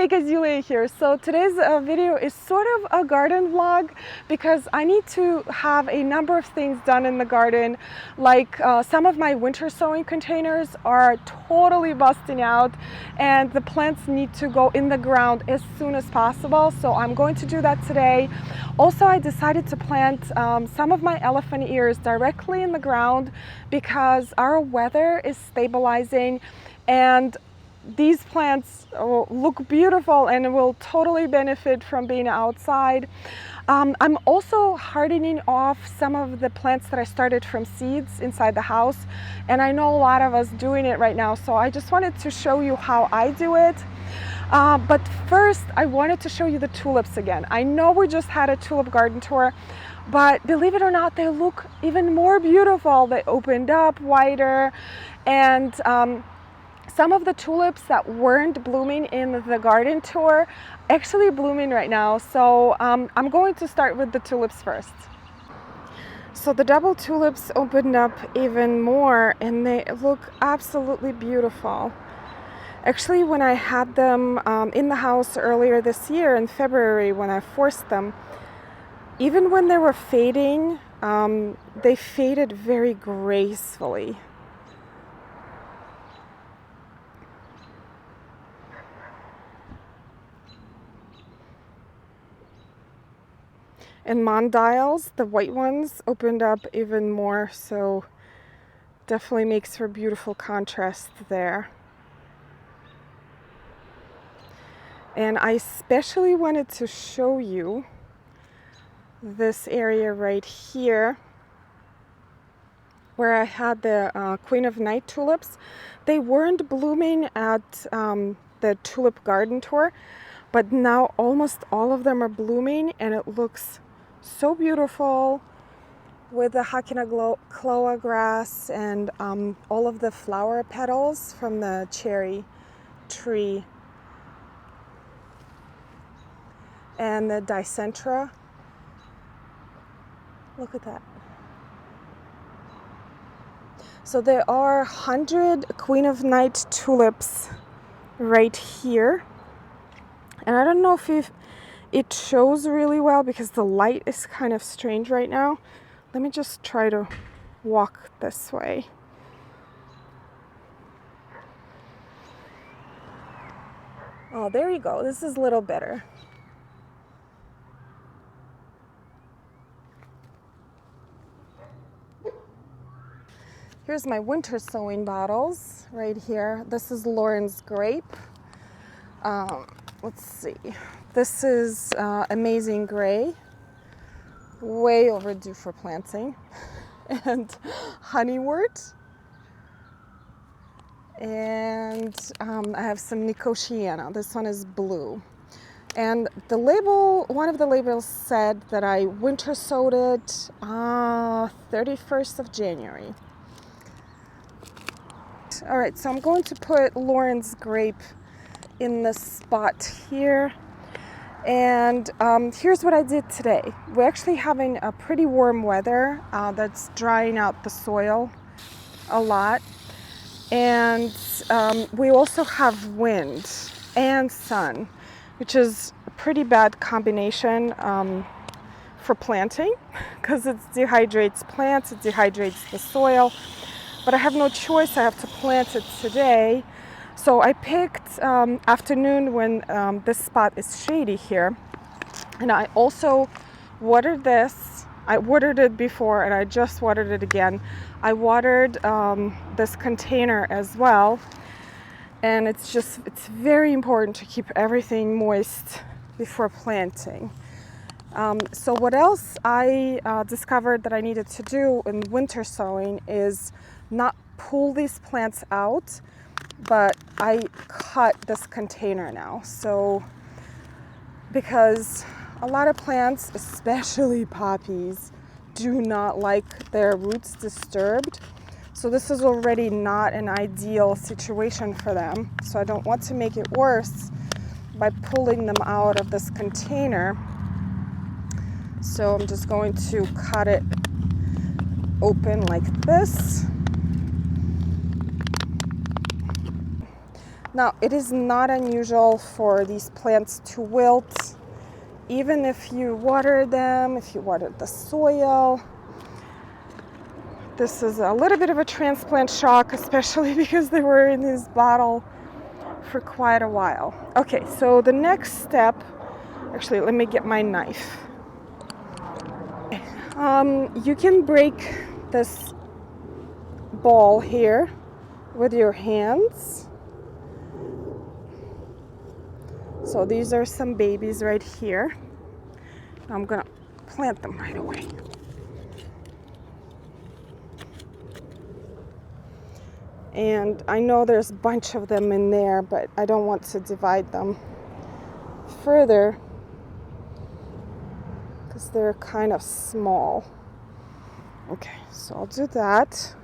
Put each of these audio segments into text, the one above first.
Hey guys, Yuliya here. So today's video is sort of a garden vlog because I need to have a number of things done in the garden. Like some of my winter sowing containers are totally busting out and the plants need to go in the ground as soon as possible. So I'm going to do that today. Also, I decided to plant some of my elephant ears directly in the ground because our weather is stabilizing and these plants look beautiful and will totally benefit from being outside. I'm also hardening off some of the plants that I started from seeds inside the house, and I know a lot of us doing it right now, so I just wanted to show you how I do it. But first I wanted to show you the tulips again. I know we just had a tulip garden tour, but believe it or not, they look even more beautiful. They opened up wider, and some of the tulips that weren't blooming in the garden tour actually blooming right now. So I'm going to start with the tulips first. So the double tulips opened up even more and they look absolutely beautiful. Actually, when I had them in the house earlier this year in February, when I forced them, even when they were fading, they faded very gracefully. And mondials, the white ones, opened up even more, so definitely makes for beautiful contrast there. And I especially wanted to show you this area right here where I had the Queen of Night tulips. They weren't blooming at the tulip garden tour, but now almost all of them are blooming and it looks so beautiful with the Hakina grass and all of the flower petals from the cherry tree and the dicentra. Look at that. So there are 100 Queen of Night tulips right here, and I don't know if it shows really well because the light is kind of strange right now. Let me just try to walk this way. Oh, there you go. This is a little better. Here's my winter sowing bottles right here. This is Lauren's grape. Let's see. This is Amazing Gray, way overdue for planting, and Honeywort, and I have some Nicotiana. This one is blue, and the label, one of the labels said that I winter sowed it 31st of January. All right, so I'm going to put Lauren's grape in this spot here. And here's what I did today. We're actually having a pretty warm weather that's drying out the soil a lot. And we also have wind and sun, which is a pretty bad combination for planting because it dehydrates plants, it dehydrates the soil. But I have no choice, I have to plant it today. So I picked afternoon when this spot is shady here. And I also watered this. I watered it before and I just watered it again. I watered this container as well. And it's very important to keep everything moist before planting. So what else I discovered that I needed to do in winter sowing is not pull these plants out, but I cut this container now. So because a lot of plants, especially poppies, do not like their roots disturbed. So this is already not an ideal situation for them. So I don't want to make it worse by pulling them out of this container. So I'm just going to cut it open like this. Now, it is not unusual for these plants to wilt, even if you water them, if you water the soil. This is a little bit of a transplant shock, especially because they were in this bottle for quite a while. Okay, so the next step, actually, let me get my knife. You can break this ball here with your hands. So these are some babies right here. I'm gonna plant them right away. And I know there's a bunch of them in there, but I don't want to divide them further because they're kind of small. Okay, so I'll do that.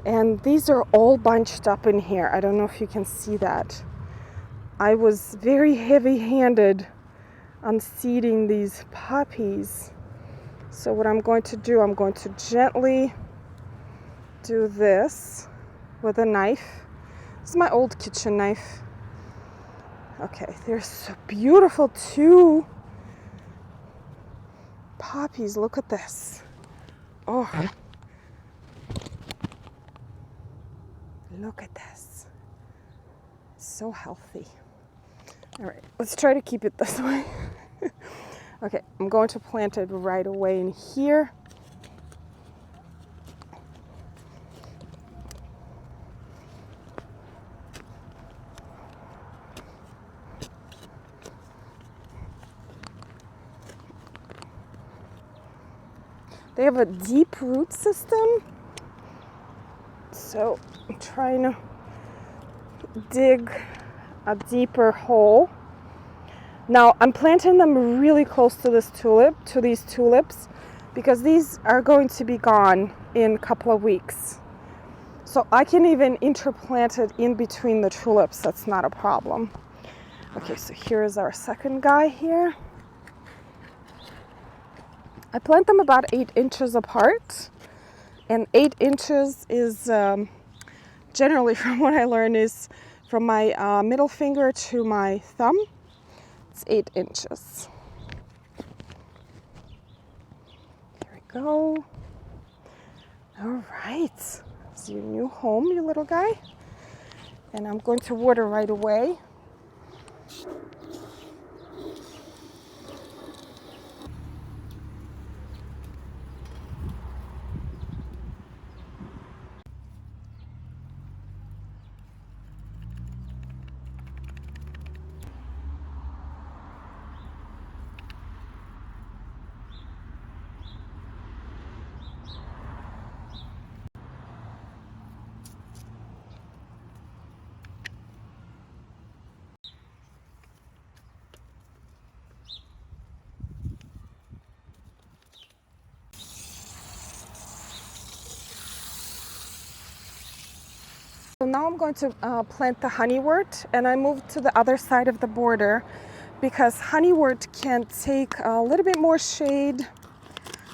And these are all bunched up in here. I don't know if you can see that. I was very heavy-handed on seeding these poppies. So what I'm going to do, I'm going to gently do this with a knife. This is my old kitchen knife. Okay, they're so beautiful too. Poppies, look at this. Oh, look at this. So healthy. All right, let's try to keep it this way. Okay, I'm going to plant it right away in here. They have a deep root system, so I'm trying to dig a deeper hole. Now I'm planting them really close to these tulips, because these are going to be gone in a couple of weeks. So I can even interplant it in between the tulips. That's not a problem. Okay, so here's our second guy here. I plant them about 8 inches apart, and 8 inches is generally, from what I learned, is from my middle finger to my thumb. It's 8 inches. Here we go. All right, it's your new home, you little guy. And I'm going to water right away. So now I'm going to plant the Honeywort, and I moved to the other side of the border because Honeywort can take a little bit more shade.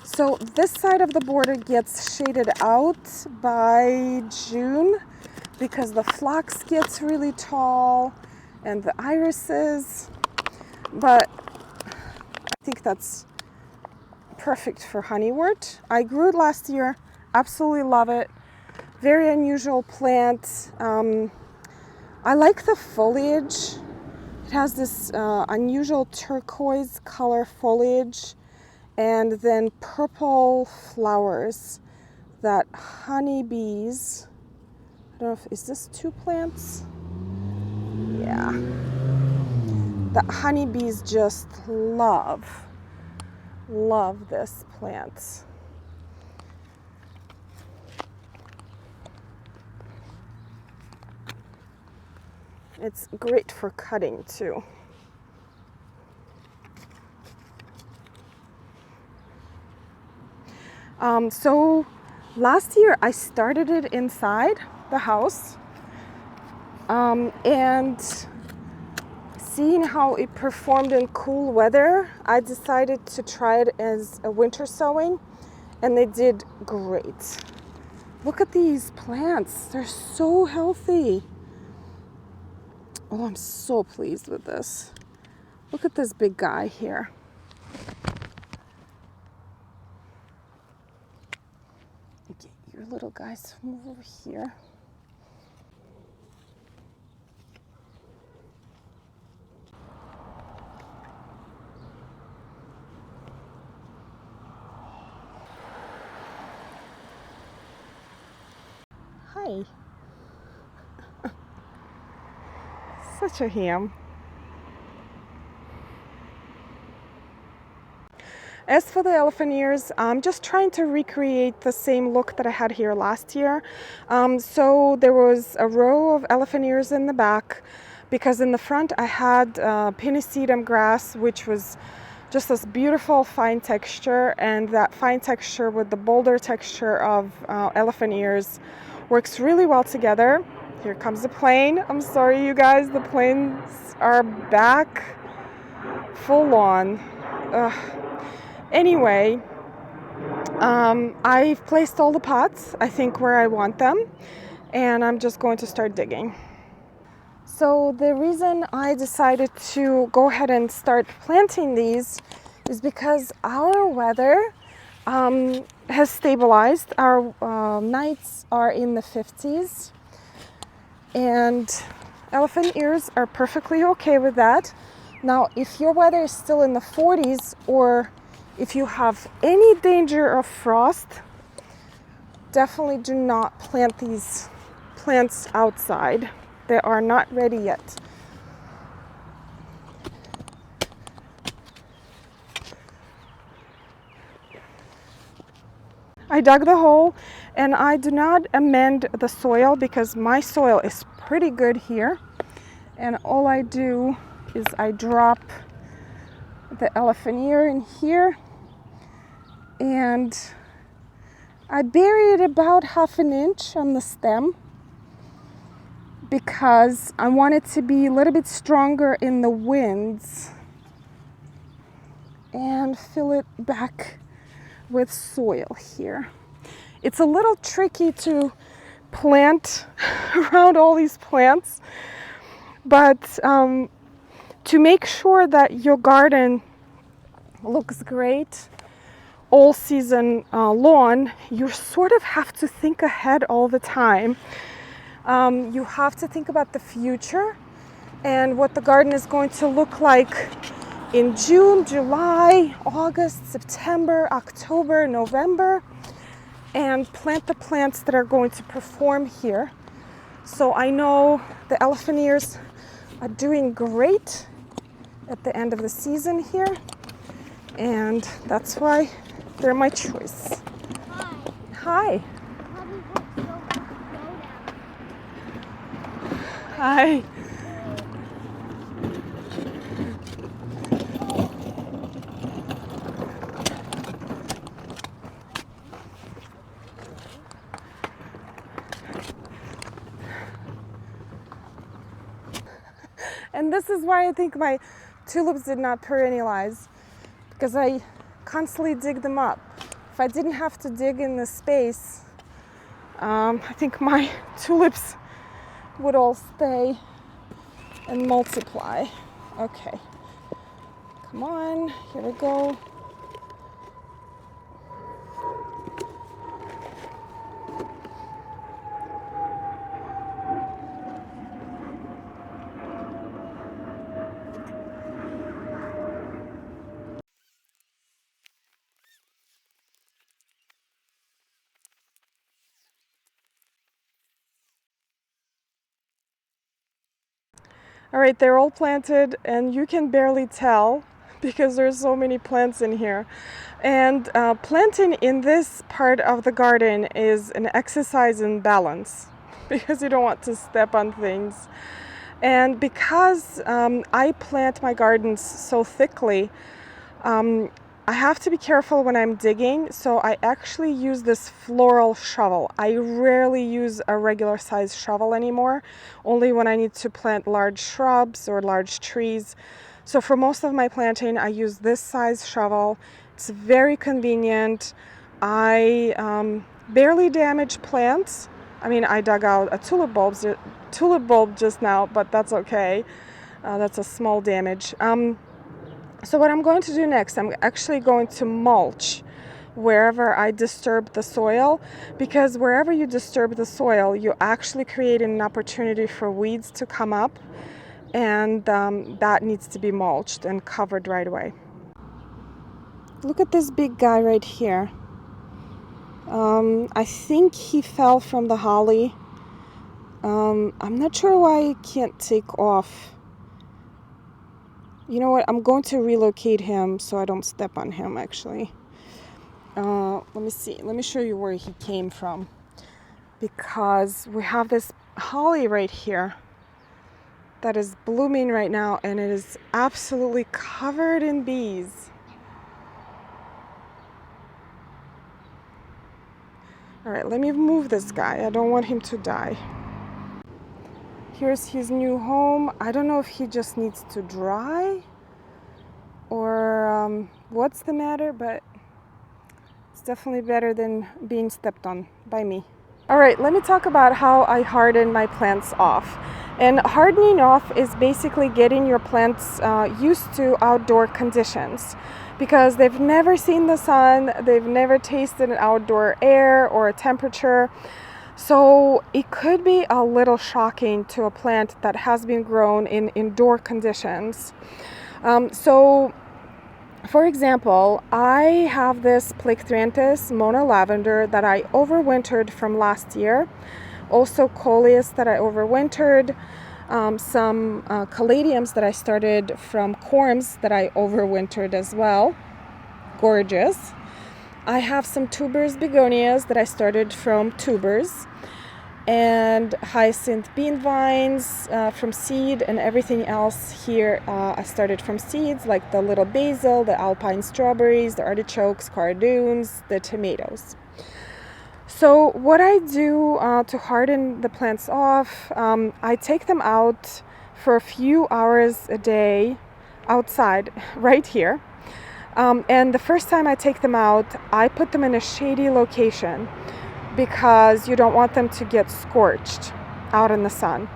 So this side of the border gets shaded out by June because the phlox gets really tall and the irises, but I think that's perfect for Honeywort. I grew it last year, absolutely love it. Very unusual plant. I like the foliage. It has this unusual turquoise color foliage and then purple flowers that honeybees, I don't know if, is this 2 plants? Yeah. The honeybees just love this plant. It's great for cutting too. So last year I started it inside the house, and seeing how it performed in cool weather, I decided to try it as a winter sowing, and they did great. Look at these plants, they're so healthy. Oh, I'm so pleased with this. Look at this big guy here. Okay, your little guys move over here. Hi. Such a ham. As for the elephant ears, I'm just trying to recreate the same look that I had here last year. So there was a row of elephant ears in the back, because in the front I had pinnisedum grass, which was just this beautiful fine texture, and that fine texture with the bolder texture of elephant ears works really well together. Here comes the plane. I'm sorry, you guys, the planes are back full on. Anyway, I've placed all the pots, I think, where I want them, and I'm just going to start digging. So the reason I decided to go ahead and start planting these is because our weather has stabilized. Our nights are in the 50s, and elephant ears are perfectly okay with that. Now, if your weather is still in the 40s, or if you have any danger of frost, definitely do not plant these plants outside. They are not ready yet. I dug the hole, and I do not amend the soil because my soil is pretty good here. And all I do is I drop the elephant ear in here, and I bury it about 1/2 inch on the stem because I want it to be a little bit stronger in the winds, and fill it back with soil here. It's a little tricky to plant around all these plants, but to make sure that your garden looks great all season long, you sort of have to think ahead all the time. You have to think about the future and what the garden is going to look like in June, July, August, September, October, November, and plant the plants that are going to perform here. So I know the elephant ears are doing great at the end of the season here, and that's why they're my choice. Hi. Hi. And this is why I think my tulips did not perennialize, because I constantly dig them up. If I didn't have to dig in this space, I think my tulips would all stay and multiply. Okay, come on, here we go. All right, they're all planted, and you can barely tell because there's so many plants in here. And planting in this part of the garden is an exercise in balance because you don't want to step on things. And because I plant my gardens so thickly, I have to be careful when I'm digging, so I actually use this floral shovel. I rarely use a regular size shovel anymore, only when I need to plant large shrubs or large trees. So for most of my planting, I use this size shovel. It's very convenient. I barely damage plants I mean, I dug out a tulip bulb just now, but that's okay. That's a small damage. So what I'm going to do next, I'm actually going to mulch wherever I disturb the soil, because wherever you disturb the soil, you actually create an opportunity for weeds to come up, and that needs to be mulched and covered right away. Look at this big guy right here. I think he fell from the holly. I'm not sure why he can't take off. You know what? I'm going to relocate him so I don't step on him, actually. Let me see. Let me show you where he came from. Because we have this holly right here that is blooming right now, and it is absolutely covered in bees. All right, let me move this guy. I don't want him to die. Here's his new home. I don't know if he just needs to dry or what's the matter, but it's definitely better than being stepped on by me. All right, let me talk about how I harden my plants off. And hardening off is basically getting your plants used to outdoor conditions, because they've never seen the sun, they've never tasted an outdoor air or a temperature. So it could be a little shocking to a plant that has been grown in indoor conditions. So for example, I have this Plectranthus Mona lavender that I overwintered from last year. Also Coleus that I overwintered. Some caladiums that I started from corms that I overwintered as well. Gorgeous. I have some tubers begonias that I started from tubers, and hyacinth bean vines from seed, and everything else here I started from seeds, like the little basil, the alpine strawberries, the artichokes, cardoons, the tomatoes. So what I do to harden the plants off, I take them out for a few hours a day outside right here. And the first time I take them out, I put them in a shady location because you don't want them to get scorched out in the sun.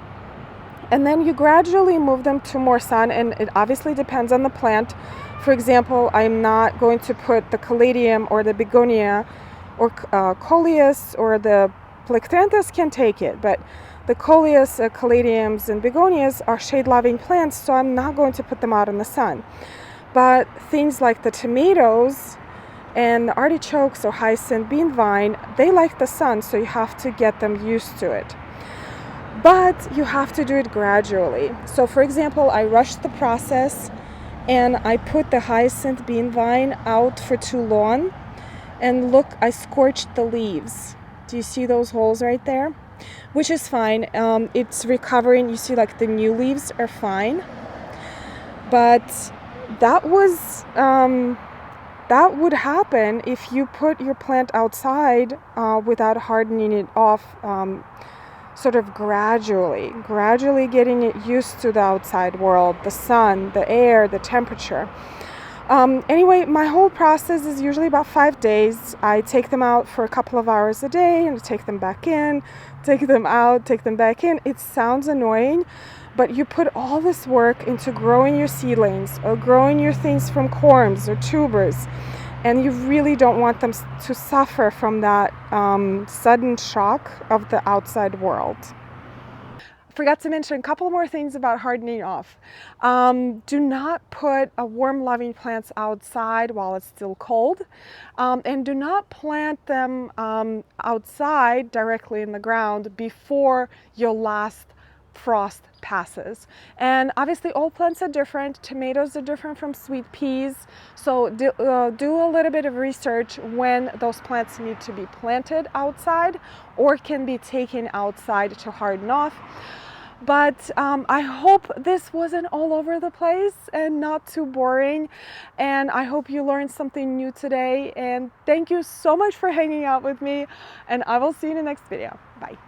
And then you gradually move them to more sun, and it obviously depends on the plant. For example, I'm not going to put the caladium or the begonia or coleus, or the Plectranthus can take it, but the coleus, caladiums, and begonias are shade-loving plants, so I'm not going to put them out in the sun. But things like the tomatoes and the artichokes or hyacinth bean vine, they like the sun, so you have to get them used to it. But you have to do it gradually. So for example, I rushed the process and I put the hyacinth bean vine out for too long, and look, I scorched the leaves. Do you see those holes right there? Which is fine. It's recovering. You see, like, the new leaves are fine. But that would happen if you put your plant outside without hardening it off, sort of gradually getting it used to the outside world, the sun, the air, the temperature. Anyway, my whole process is usually about 5 days. I take them out for a couple of hours a day and take them back in, take them out, take them back in. It sounds annoying, but you put all this work into growing your seedlings or growing your things from corms or tubers, and you really don't want them to suffer from that sudden shock of the outside world. Forgot to mention a couple more things about hardening off. Do not put warm loving plants outside while it's still cold, and do not plant them outside directly in the ground before your last frost passes. And obviously all plants are different. Tomatoes are different from sweet peas, so do a little bit of research when those plants need to be planted outside or can be taken outside to harden off. But I hope this wasn't all over the place and not too boring, and I hope you learned something new today, and thank you so much for hanging out with me, and I will see you in the next video. Bye.